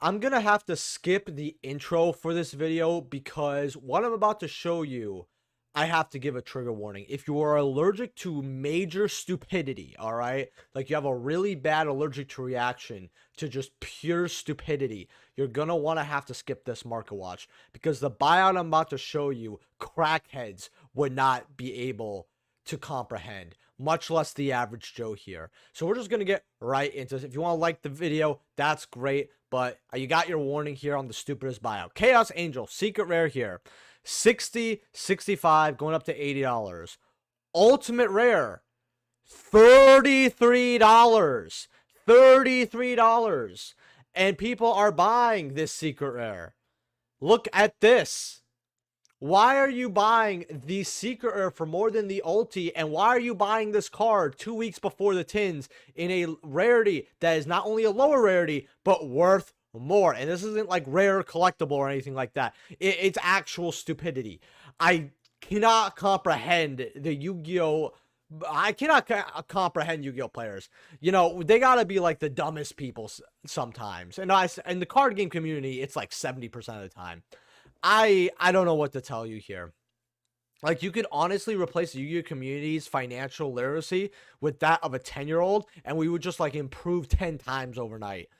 I'm gonna have to skip the intro for this video because what I'm about to show you, I have to give a trigger warning. If you are allergic to major stupidity, all right, like you have a really bad allergic to reaction to just pure stupidity, you're gonna want to have to skip this market watch because the buyout I'm about to show you, crackheads would not be able to comprehend, much less the average Joe here. So we're just gonna get right into this. If you want to like the video, that's great, but you got your warning here on the stupidest buyout. Chaos Angel, secret rare here, 60, 65, going up to $80. Ultimate rare, $33. $33. And people are buying this secret rare. Look at this. Why are you buying the secret rare for more than the ulti? And why are you buying this card 2 weeks before the tins in a rarity that is not only a lower rarity, but worth more? And this isn't like rare collectible or anything like that. It's actual stupidity. I cannot comprehend the Yu-Gi-Oh! I cannot comprehend Yu-Gi-Oh! Players. You know, they gotta be like the dumbest people sometimes. And in the card game community, it's like 70% of the time. I don't know what to tell you here. Like, you could honestly replace the Yu-Gi-Oh! Community's financial literacy with that of a 10-year-old, and we would just like improve 10 times overnight.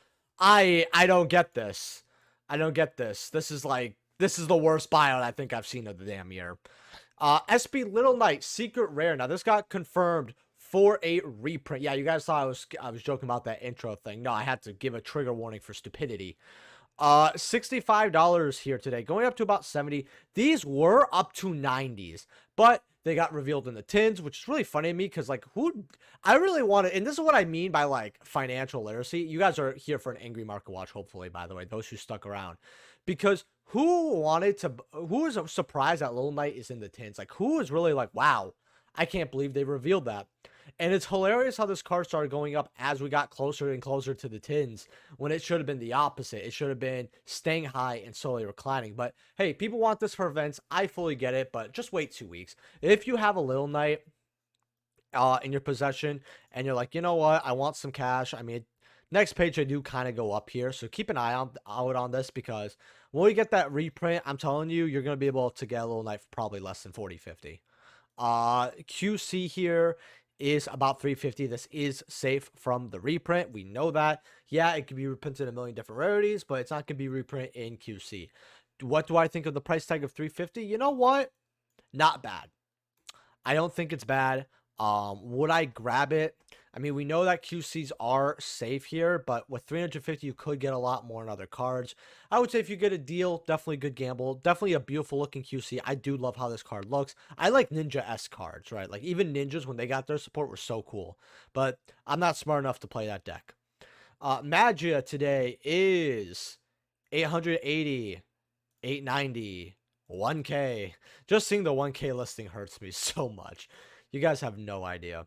I don't get this. I don't get this. This is the worst buyout I think I've seen of the damn year. SB Little Knight, secret rare. Now this got confirmed for a reprint. Yeah, you guys saw I was joking about that intro thing. No, I had to give a trigger warning for stupidity. $65 here today, going up to about 70. These were up to 90s, but they got revealed in the tins, which is really funny to me because like I really wanted, and this is what I mean by like financial literacy. You guys are here for an angry market watch, hopefully, by the way, those who stuck around, because who was surprised that Little Knight is in the tins? Like, who is really like, wow, I can't believe they revealed that. And it's hilarious how this card started going up as we got closer and closer to the tins, when it should have been the opposite. It should have been staying high and slowly reclining. But hey, people want this for events. I fully get it, but just wait 2 weeks. If you have a Little Knight in your possession and you're like, you know what, I want some cash. I mean, next page I do kind of go up here, so keep an eye out on this, because when we get that reprint, I'm telling you, you're going to be able to get a Little Knight for probably less than 40, 50. QC here is about 350. This is safe from the reprint. We know that. Yeah, it can be reprinted in a million different rarities, but it's not going to be reprint in QC. What do I think of the price tag of 350? You know what? Not bad. I don't think it's bad. Would I grab it? I mean, we know that QCs are safe here, but with 350, you could get a lot more in other cards. I would say if you get a deal, definitely good gamble. Definitely a beautiful looking QC. I do love how this card looks. I like Ninja-esque cards, right? Like, even Ninjas, when they got their support, were so cool. But I'm not smart enough to play that deck. Magia today is 880, 890, 1K. Just seeing the 1K listing hurts me so much. You guys have no idea.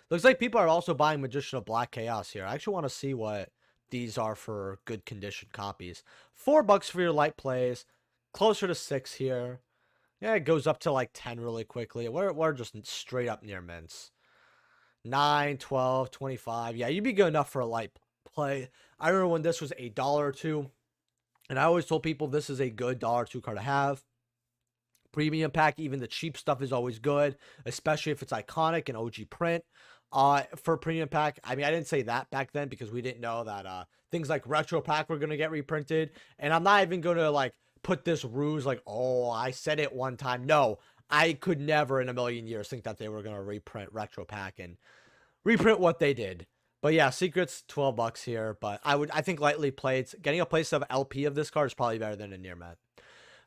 Looks like people are also buying Magician of Black Chaos here. I actually want to see what these are for good condition copies. $4 for your light plays. Closer to 6 here. Yeah, it goes up to like 10 really quickly. We're just straight up near mints. 9, 12, 25. Yeah, you'd be good enough for a light play. I remember when this was $1 or $2. And I always told people this is a good $1 or $2 card to have. Premium pack, even the cheap stuff is always good, especially if it's iconic and OG print. For premium pack, I mean, I didn't say that back then because we didn't know that things like retro pack were gonna get reprinted. And I'm not even gonna like put this ruse like, oh, I said it one time. No, I could never in a million years think that they were gonna reprint retro pack and reprint what they did. But yeah, secrets $12 here. But I think lightly played, getting a place of LP of this card is probably better than a near met.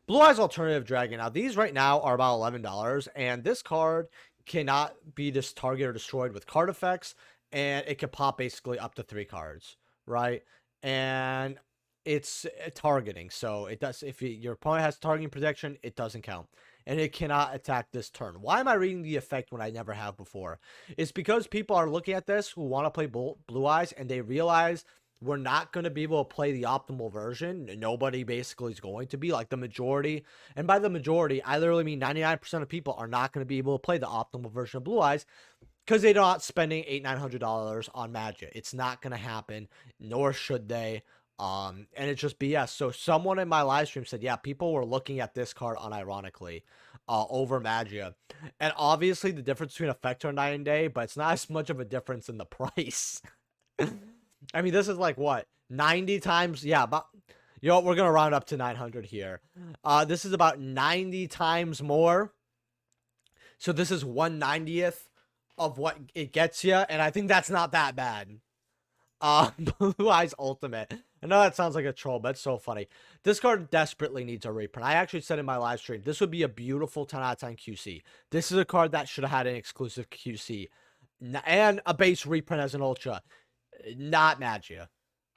Blue Eyes Alternative Dragon. Now, these right now are about $11, and this card cannot be just targeted or destroyed with card effects, and it can pop basically up to 3 cards, right? And it's targeting, so it does. If your opponent has targeting protection, it doesn't count, and it cannot attack this turn. Why am I reading the effect when I never have before? It's because people are looking at this who want to play Blue Eyes, and they realize we're not going to be able to play the optimal version. Nobody basically is going to be, like the majority. And by the majority, I literally mean 99% of people are not going to be able to play the optimal version of Blue Eyes because they're not spending $800-900 on Magic. It's not going to happen, nor should they. And it's just BS. So someone in my live stream said, yeah, people were looking at this card unironically, over Magia. And obviously the difference between Effector and Night and Day, but it's not as much of a difference in the price. I mean, this is like what? 90 times, yeah, but you know what, we're gonna round up to 900 here. This is about 90 times more. So this is 1/90th of what it gets you, and I think that's not that bad. Blue Eyes Ultimate. I know that sounds like a troll, but it's so funny. This card desperately needs a reprint. I actually said in my live stream, this would be a beautiful 10 out of 10 QC. This is a card that should have had an exclusive QC. And a base reprint as an Ultra. Not Magia.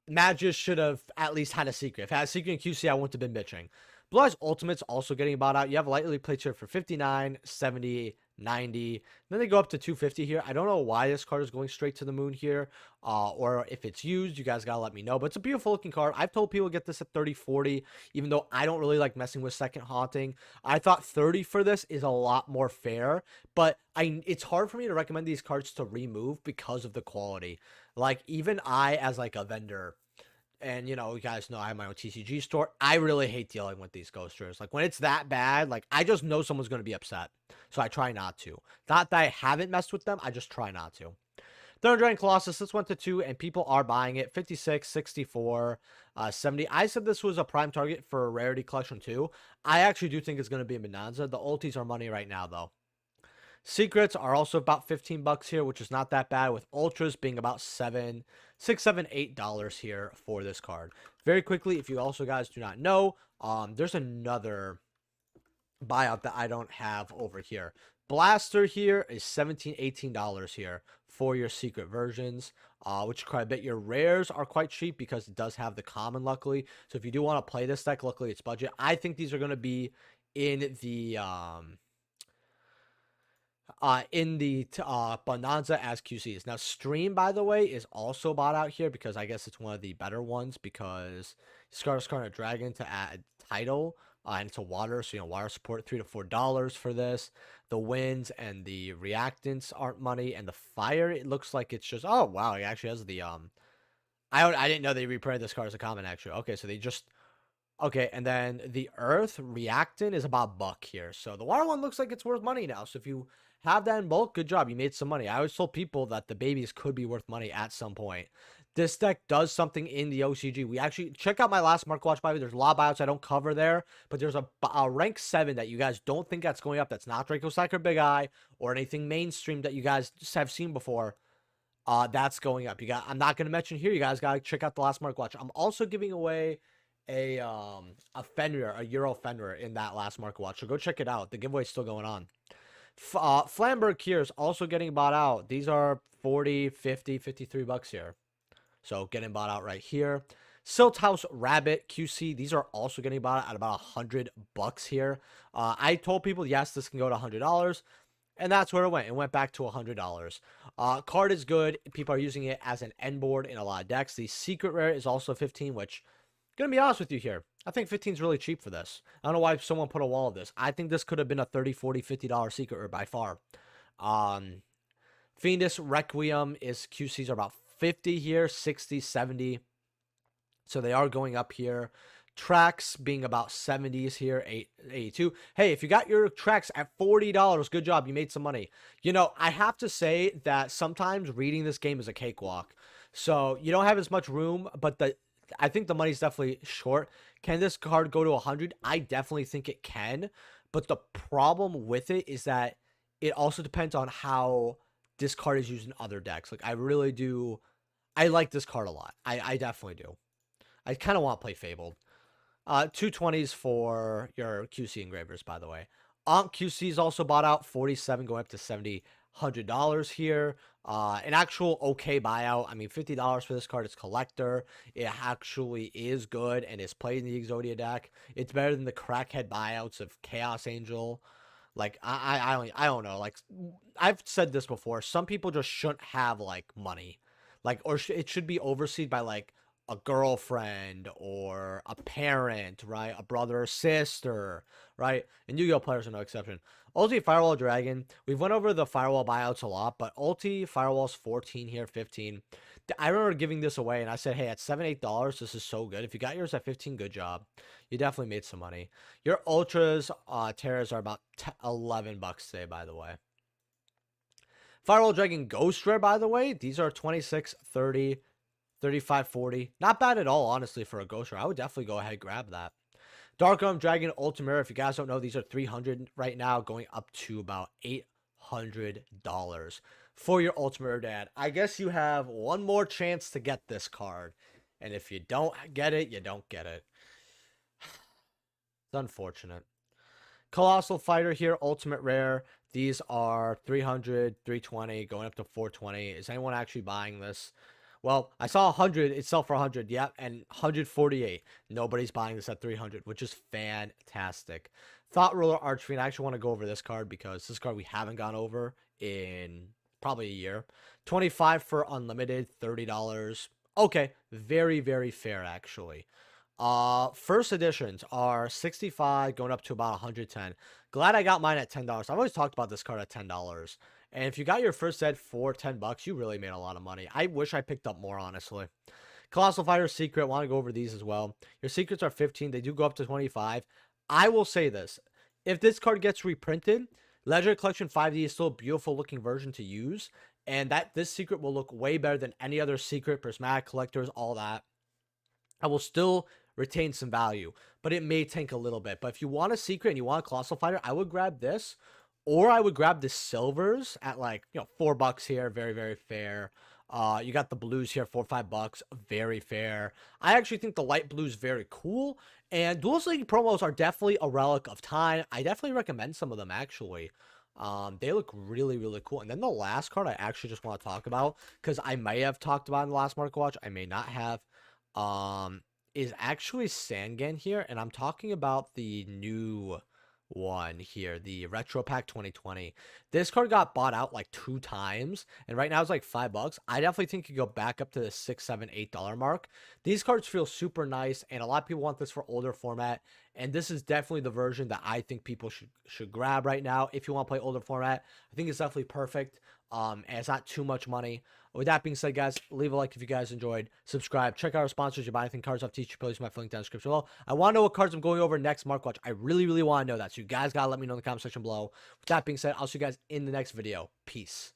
Magia should have at least had a secret. If it had a secret in QC, I wouldn't have been bitching. Blue Eyes Ultimate's also getting bought out. You have lightly played here for 59, 70, 90. Then they go up to 250 here. I don't know why this card is going straight to the moon here, or if it's used. You guys gotta let me know. But it's a beautiful looking card. I've told people to get this at 30, 40, even though I don't really like messing with second haunting. I thought 30 for this is a lot more fair, but it's hard for me to recommend these cards to remove because of the quality. Like, even I, as like a vendor, and you know, you guys know I have my own TCG store, I really hate dealing with these ghosters. Like, when it's that bad, like, I just know someone's going to be upset, so I try not to. Not that I haven't messed with them, I just try not to. Thunder Dragon Colossus, this went to 2, and people are buying it. 56, 64, 70. I said this was a prime target for a rarity collection too. I actually do think it's going to be a bonanza. The ultis are money right now though. Secrets are also about 15 bucks here, which is not that bad, with ultras being about $6, $7, $8 here for this card. Very quickly, if you also guys do not know, there's another buyout that I don't have over here. Blaster here is $17, $18 here for your secret versions, which quite a bit. Your rares are quite cheap because it does have the common, luckily. So if you do want to play this deck, luckily it's budget. I think these are going to be in the Bonanza as QCs. Now, Stream, by the way, is also bought out here because I guess it's one of the better ones, because Scarlet Dragon to add title, and it's a water, so you know, water support, $3 to $4 for this. The winds and the reactants aren't money, and the fire, it looks like it's just, oh wow, it actually has the I didn't know they reprinted this card as a common, actually. Okay, so they just, okay, and then the earth reactant is about $1 here. So the water one looks like it's worth money now. So if you have that in bulk, good job, you made some money. I always told people that the babies could be worth money at some point. This deck does something in the OCG. We actually, check out my last Market Watch buy. There's a lot of buyouts I don't cover there, but there's a rank 7 that you guys don't think that's going up. That's not Draco Psyker Big Eye or anything mainstream that you guys just have seen before. That's going up. I'm not going to mention here. You guys got to check out the last Market Watch. I'm also giving away a Fenrir, a Euro Fenrir in that last Market Watch. So go check it out. The giveaway's still going on. Flamberg here is also getting bought out. These are 40, 50, 53 bucks here. So getting bought out right here. Silt House Rabbit QC, these are also getting bought out at about 100 bucks here. I told people, yes, this can go to $100, and that's where it went. It went back to $100. Card is good. People are using it as an end board in a lot of decks. The secret rare is also 15, which, gonna be honest with you here, I think 15 is really cheap for this. I don't know why someone put a wall of this. I think this could have been a $30, $40, $50 secret rare by far. Fiendus Requiem is QCs are about 50 here, 60, 70. So they are going up here. Tracks being about 70s here, 82. Hey, if you got your tracks at $40, good job, you made some money. You know, I have to say that sometimes reading this game is a cakewalk. So you don't have as much room, but I think the money's definitely short. Can this card go to 100? I definitely think it can. But the problem with it is that it also depends on how this card is used in other decks. Like, I really do. I like this card a lot. I definitely do. I kind of want to play Fabled. 220s for your QC engravers, by the way. QC is also bought out, 47 going up to 70, $100 here. An actual okay buyout. I mean, $50 for this card is collector. It actually is good and is played in the Exodia deck. It's better than the crackhead buyouts of Chaos Angel. Like, I don't know. Like, I've said this before. Some people just shouldn't have, like, money. Like, or it should be overseen by, like, a girlfriend or a parent, right? A brother or sister, right? And Yu-Gi-Oh players are no exception. Ulti Firewall Dragon. We've went over the Firewall buyouts a lot, but Ulti Firewall's 14 here, 15. I remember giving this away, and I said, hey, at $7, $8, this is so good. If you got yours at 15, good job. You definitely made some money. Your ultras, Terras are about 11 bucks today, by the way. Firewall Dragon Ghost Rare, by the way, these are 26, 30, 35, 40. Not bad at all, honestly, for a Ghost Rare. I would definitely go ahead and grab that. Dark Arm Dragon Ultimate, if you guys don't know, these are 300 right now, going up to about $800 for your Ultimate Dad. I guess you have one more chance to get this card. And if you don't get it, you don't get it. It's unfortunate. Colossal Fighter here, Ultimate Rare. These are 300, 320, going up to 420. Is anyone actually buying this? Well, I saw 100 itself for 100, yeah, and 148. Nobody's buying this at 300, which is fantastic. Thought Ruler Archfiend. I actually want to go over this card because this card we haven't gone over in probably a year. 25 for unlimited, $30. Okay, very, very fair, actually. First editions are 65 going up to about 110. Glad I got mine at $10. I've always talked about this card at $10. And if you got your first set for 10 bucks, you really made a lot of money. I wish I picked up more, honestly. Colossal Fighter Secret, want to go over these as well. Your secrets are 15. They do go up to 25. I will say this. If this card gets reprinted, Legendary Collection 5D is still a beautiful looking version to use. And this secret will look way better than any other secret, prismatic collectors, all that. I will still retain some value, but it may tank a little bit. But if you want a secret and you want a Colossal Fighter, I would grab this. Or I would grab the silvers at like, $4 here. Very, very fair. You got the blues here, $4 or $5. Very fair. I actually think the light blue is very cool. And Duelist League promos are definitely a relic of time. I definitely recommend some of them, actually. They look really, really cool. And then the last card I actually just want to talk about, because I may have talked about in the last Market Watch, I may not have, is actually Sangan here. And I'm talking about the new one here, the Retro Pack 2020. This card got bought out like 2 times, and right now it's like $5. I definitely think you go back up to the $6, $7, $8 mark. These cards feel super nice, and a lot of people want this for older format, and this is definitely the version that I think people should grab right now. If you want to play older format, I think it's definitely perfect. And it's not too much money. With that being said, guys, leave a like if you guys enjoyed. Subscribe. Check out our sponsors. You buy anything cards off Teacher Please, my link down in the description below. I want to know what cards I'm going over next Mark Watch. I really, really want to know that. So you guys got to let me know in the comment section below. With that being said, I'll see you guys in the next video. Peace.